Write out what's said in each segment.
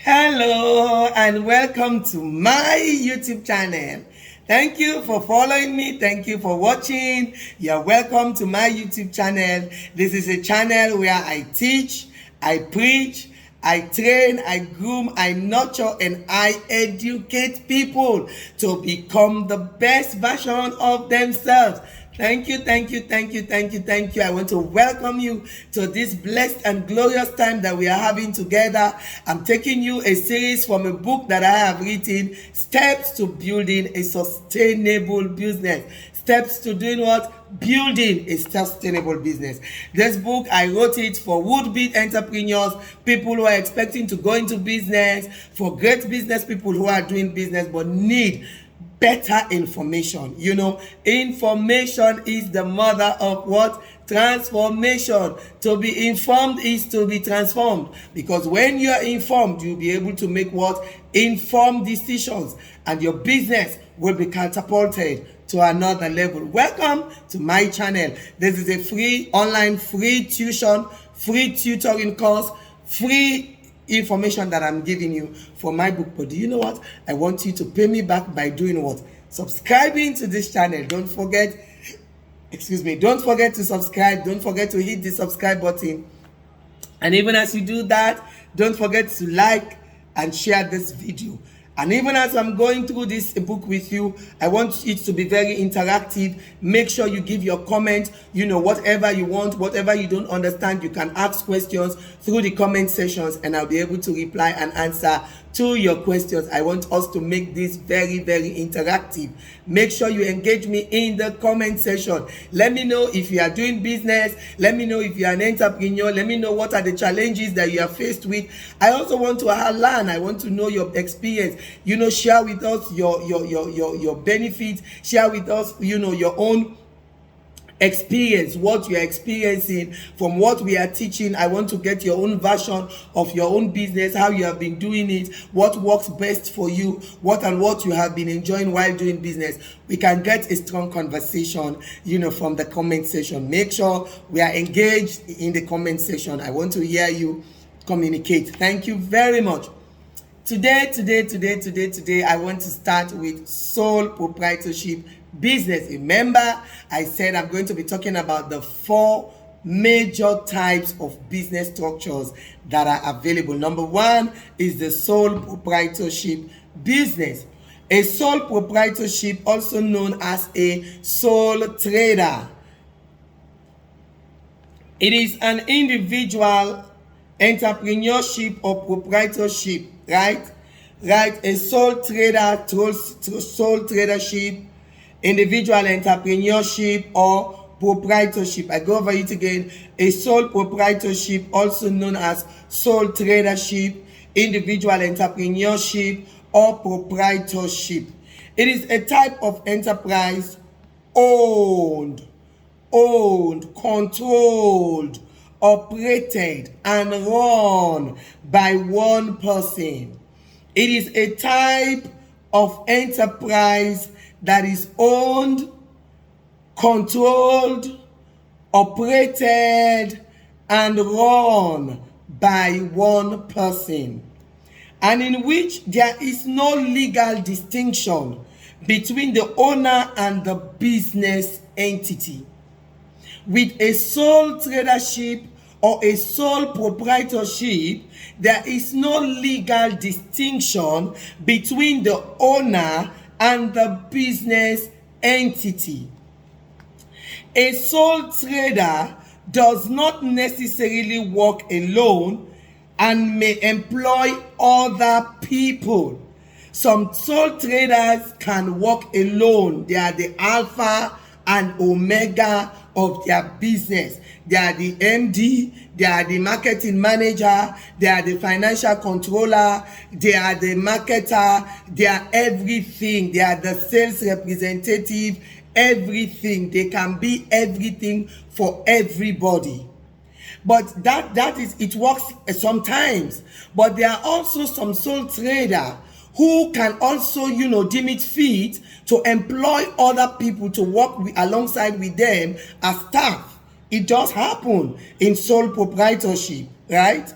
Hello and welcome to my YouTube channel. Thank you for following me. Thank you for watching. You're welcome to my YouTube channel. This is a channel where I teach, I preach, I train, I groom, I nurture, and I educate people to become the best version of themselves. Thank you, thank you, thank you, thank you, thank you. I want to welcome you to this blessed and glorious time that we are having together. I'm taking you a series from a book that I have written, Steps to Building a Sustainable Business. Steps to doing what? Building a sustainable business. This book, I wrote it for would-be entrepreneurs, people who are expecting to go into business, for great business people who are doing business but need better information. Information is the mother of what? Transformation. To be informed is to be transformed, because when you are informed, you'll be able to make what? Informed decisions, and your business will be catapulted to another level. Welcome to my channel. This is a free online, free tuition, free tutoring course, free information that I'm giving you for my book. But do you know what? I want you to pay me back by doing what? Subscribing to this channel. Don't forget to subscribe. Don't forget to hit the subscribe button. And even as you do that, don't forget to like and share this video. And even as I'm going through this book with you, I want it to be very interactive. Make sure you give your comment. Whatever you want, whatever you don't understand, you can ask questions through the comment sections, and I'll be able to reply and answer to your questions. I want us to make this very, very interactive. Make sure you engage me in the comment section. Let me know if you are doing business. Let me know if you are an entrepreneur. Let me know what are the challenges that you are faced with. I also want to learn. I want to know your experience. Share with us your benefits. Share with us, your own experience, what you're experiencing from what we are teaching. I want to get your own version of your own business, how you have been doing it, what works best for you, what you have been enjoying while doing business. We can get a strong conversation, from the comment section. Make sure we are engaged in the comment section. I want to hear you communicate. Thank you very much. Today, I want to start with sole proprietorship business. Remember, I said I'm going to be talking about the 4 major types of business structures that are available. Number 1 is the sole proprietorship business. A sole proprietorship, also known as a sole trader. It is an individual entrepreneurship or proprietorship, right? A sole tradership, individual entrepreneurship or proprietorship. I go over it again. A sole proprietorship, also known as sole tradership, individual entrepreneurship or proprietorship. It is a type of enterprise owned, controlled, operated, and run by one person. It is a type of enterprise that is owned, controlled, operated, and run by one person, and in which there is no legal distinction between the owner and the business entity. With a sole tradership or a sole proprietorship, there is no legal distinction between the owner and the business entity. A sole trader does not necessarily work alone and may employ other people. Some sole traders can work alone. They are the alpha and omega of their business. They are the MD, they are the marketing manager, they are the financial controller, they are the marketer, they are everything. They are the sales representative, everything. They can be everything for everybody. But that is, it works sometimes. But there are also some sole traders who can also, deem it fit to employ other people to work alongside with them as staff. It does happen in sole proprietorship, right?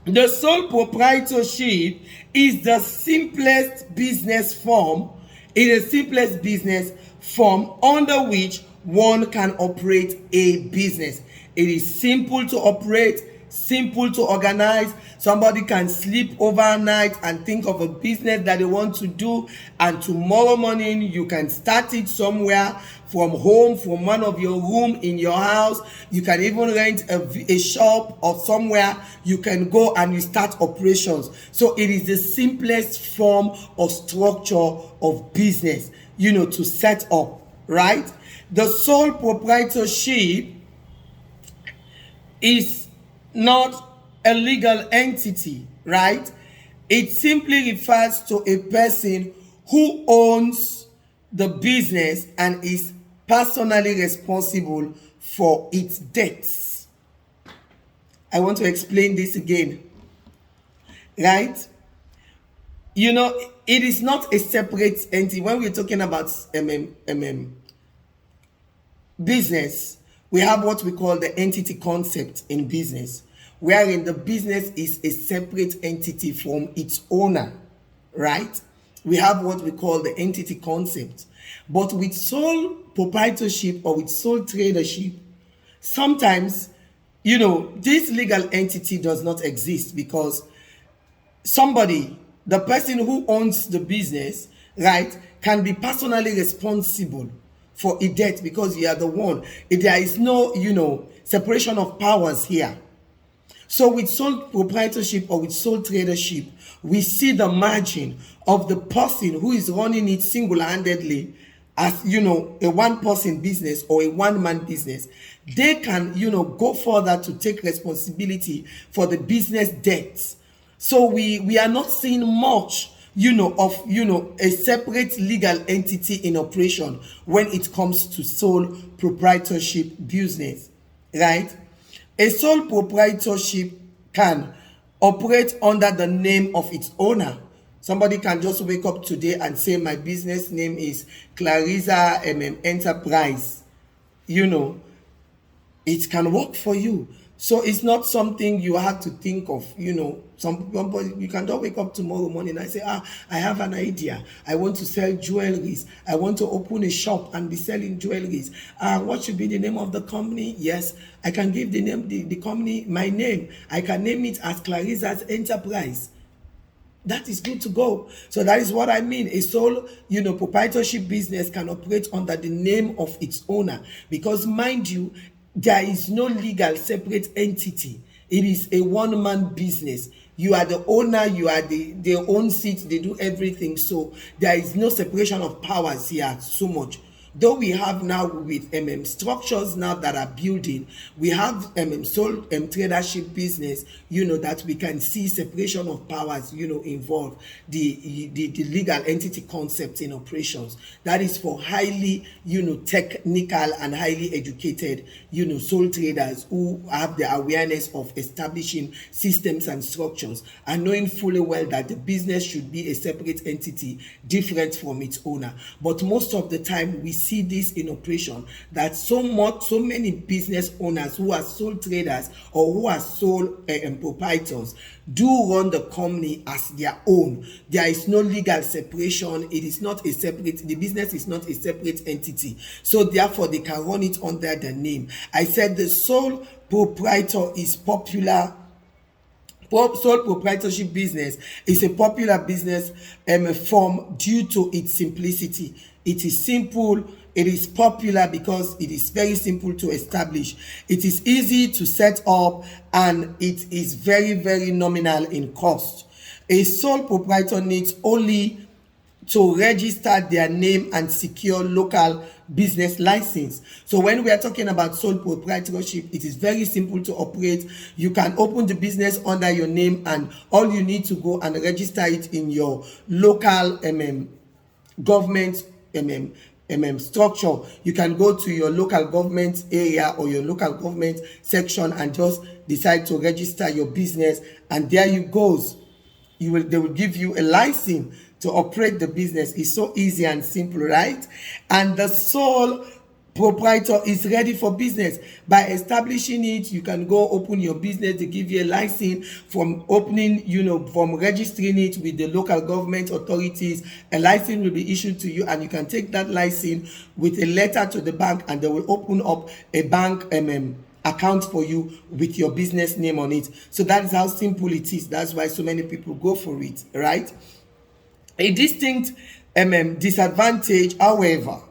The sole proprietorship is the simplest business form. It is the simplest business form under which one can operate a business. It is simple to operate, simple to organize. Somebody can sleep overnight and think of a business that they want to do, and tomorrow morning you can start it somewhere from home, from one of your room in your house. You can even rent a shop or somewhere. You can go and you start operations. So it is the simplest form or structure of business, to set up, right? The sole proprietorship is not a legal entity, right? It simply refers to a person who owns the business and is personally responsible for its debts. I want to explain this again, right? It is not a separate entity. When we're talking about business, we have what we call the entity concept in business, wherein the business is a separate entity from its owner, right? We have what we call the entity concept. But with sole proprietorship or with sole tradership, sometimes, this legal entity does not exist, because the person who owns the business, right, can be personally responsible for a debt, because you are the one. There is no, separation of powers here. So with sole proprietorship or with sole tradership, we see the margin of the person who is running it single-handedly as, a one-person business or a one-man business. They can, go further to take responsibility for the business debts. So we are not seeing much, of, a separate legal entity in operation when it comes to sole proprietorship business, right? A sole proprietorship can operate under the name of its owner. Somebody can just wake up today and say, my business name is Clarissa Enterprise. It can work for you. So it's not something you have to think of. Some people, you can just wake up tomorrow morning and say, I have an idea. I want to sell jewelries. I want to open a shop and be selling jewelries. What should be the name of the company? Yes, I can give the company my name. I can name it as Clarissa's Enterprise. That is good to go. So that is what I mean. A sole, proprietorship business can operate under the name of its owner, because, mind you, there is no legal separate entity. It is a one-man business. You are the owner, they own seats, they do everything. So there is no separation of powers here so much. Though we have now with structures now that are building, we have sole tradership business, that we can see separation of powers, involved, the legal entity concept in operations. That is for highly, technical and highly educated, sole traders who have the awareness of establishing systems and structures and knowing fully well that the business should be a separate entity different from its owner. But most of the time we see this in operation, that so many business owners who are sole traders or who are sole proprietors do run the company as their own. There is no legal separation. It is not a separate, the business is not a separate entity. So therefore they can run it under the name. I said the sole proprietor is popular. Sole proprietorship business is a popular business form due to its simplicity. It is simple. It is popular because it is very simple to establish. It is easy to set up, and it is very, very nominal in cost. A sole proprietor needs only to register their name and secure local business license. So when we are talking about sole proprietorship, it is very simple to operate. You can open the business under your name, and all you need to go and register it in your local government structure. You can go to your local government area or your local government section and just decide to register your business, and there you goes. They will give you a license to operate the business. It's so easy and simple, right? And the sole proprietor is ready for business. By establishing it, you can go open your business. They give you a license. From opening, from registering it with the local government authorities, a license will be issued to you, and you can take that license with a letter to the bank, and they will open up a bank account for you with your business name on it. So that is how simple it is. That's why so many people go for it, right? A distinct disadvantage, however,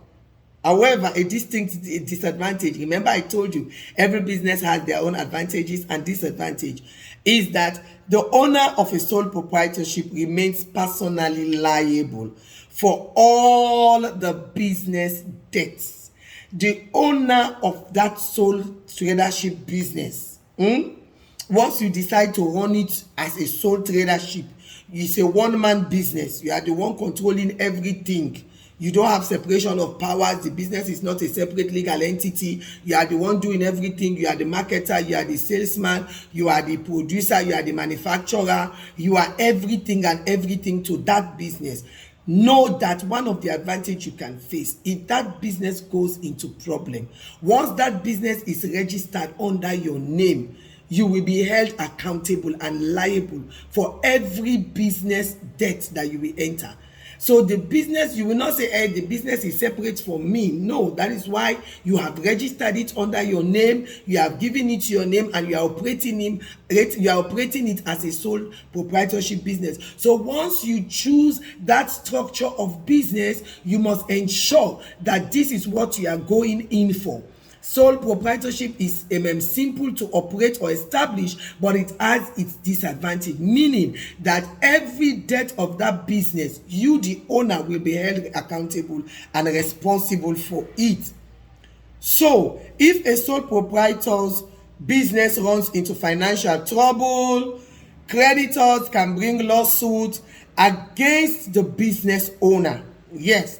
a distinct disadvantage, remember I told you every business has their own advantages and disadvantage, is that the owner of a sole proprietorship remains personally liable for all the business debts. The owner of that sole tradership business, once you decide to run it as a sole tradership, it's a one-man business. You are the one controlling everything. You don't have separation of powers. The business is not a separate legal entity. You are the one doing everything. You are the marketer, you are the salesman, you are the producer, you are the manufacturer, you are everything and everything to that business. Know that one of the advantage you can face, if that business goes into problem, once that business is registered under your name, you will be held accountable and liable for every business debt that you will enter. So the business, you will not say, hey, the business is separate from me. No, that is why you have registered it under your name, you have given it your name, and you are operating it as a sole proprietorship business. So once you choose that structure of business, you must ensure that this is what you are going in for. Sole proprietorship is simple to operate or establish, but it has its disadvantage, meaning that every debt of that business, you, the owner, will be held accountable and responsible for it. So, if a sole proprietor's business runs into financial trouble, creditors can bring lawsuits against the business owner. Yes,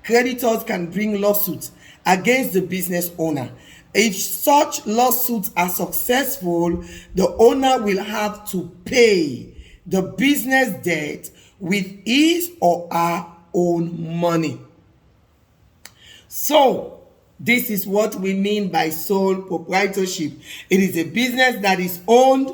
creditors can bring lawsuits against the business owner. If such lawsuits are successful, the owner will have to pay the business debt with his or her own money. So, this is what we mean by sole proprietorship. It is a business that is owned,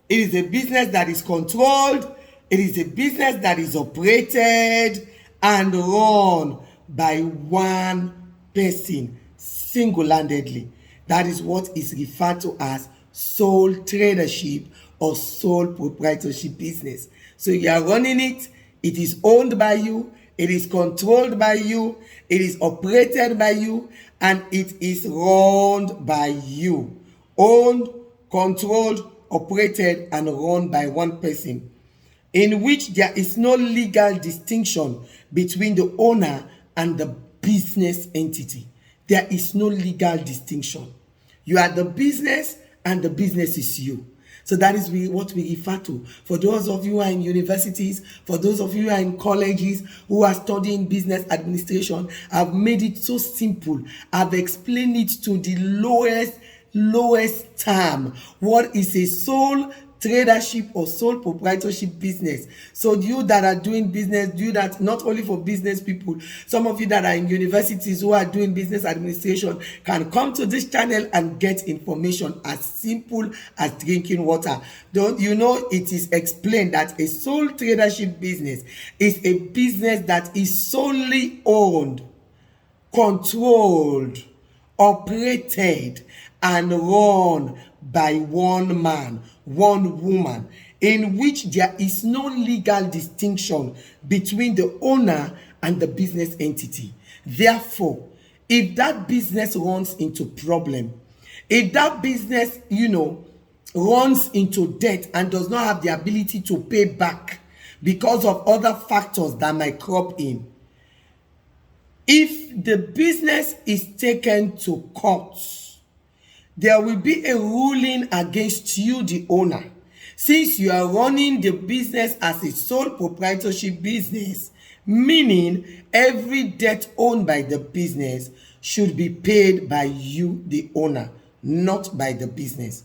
it is a business that is controlled, it is a business that is operated and run by one person single-handedly. That is what is referred to as sole tradership or sole proprietorship business. So you are running it, it is owned by you, it is controlled by you, it is operated by you, and it is run by you. Owned, controlled, operated, and run by one person, in which there is no legal distinction between the owner and the business entity. There is no legal distinction. You are the business and the business is you. So that is what we refer to. For those of you who are in universities, for those of you who are in colleges who are studying business administration, I've made it so simple. I've explained it to the lowest term. What is a sole tradership or sole proprietorship business? So you that are doing business, do that not only for business people. Some of you that are in universities who are doing business administration can come to this channel and get information as simple as drinking water. Don't you know, it is explained that a sole tradership business is a business that is solely owned, controlled, operated, and run by one man, one woman, in which there is no legal distinction between the owner and the business entity. Therefore, if that business runs into problem, if that business, runs into debt and does not have the ability to pay back because of other factors that might crop in, if the business is taken to court, there will be a ruling against you, the owner. Since you are running the business as a sole proprietorship business, meaning every debt owned by the business should be paid by you, the owner, not by the business,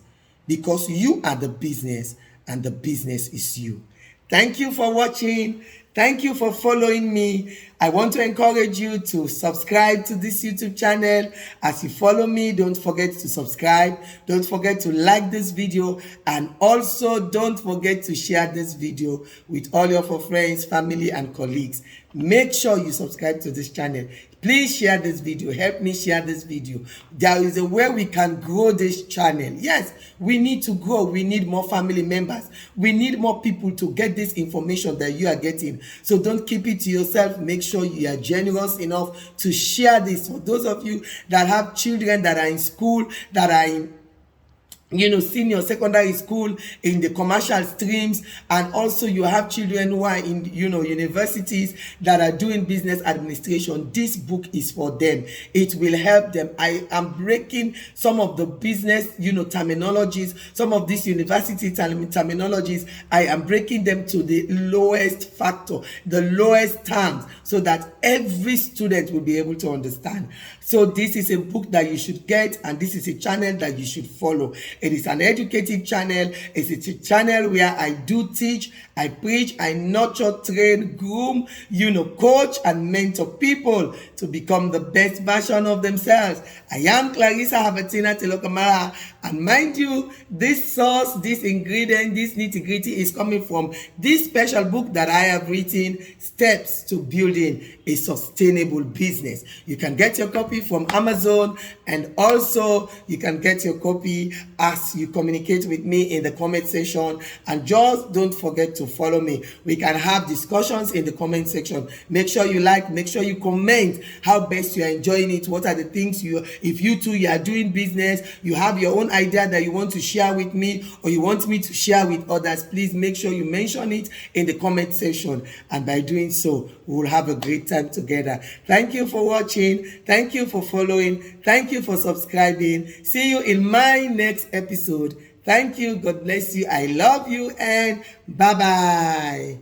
because you are the business and the business is you. Thank you for watching. Thank you for following me. I want to encourage you to subscribe to this YouTube channel. As you follow me, don't forget to subscribe. Don't forget to like this video. And also don't forget to share this video with all your friends, family, and colleagues. Make sure you subscribe to this channel. Please share this video. Help me share this video. There is a way we can grow this channel. Yes, we need to grow. We need more family members. We need more people to get this information that you are getting. So don't keep it to yourself. Make sure you are generous enough to share this. For those of you that have children that are in school, that are in senior secondary school, in the commercial streams, and also you have children who are in universities that are doing business administration, this book is for them. It will help them. I am breaking some of the business terminologies, some of these university terminologies. I am breaking them to the lowest factor, the lowest terms, so that every student will be able to understand. So this is a book that you should get, and this is a channel that you should follow. It is an educative channel. It's a channel where I do teach, I preach, I nurture, train, groom, coach, and mentor people to become the best version of themselves. I am Clarissa Havertina Telokamara, and mind you, this source, this ingredient, this nitty-gritty is coming from this special book that I have written, Steps to Building a Sustainable Business. You can get your copy from Amazon, and also you can get your copy as you communicate with me in the comment section. And just don't forget to follow me. We can have discussions in the comment section. Make sure you like, make sure you comment how best you are enjoying it. What are the things if you too you are doing business, you have your own idea that you want to share with me, or you want me to share with others, please make sure you mention it in the comment section. And by doing so, we will have a great time together. Thank you for watching. Thank you for following. Thank you for subscribing. See you in my next episode. Thank you. God bless you. I love you, and bye-bye.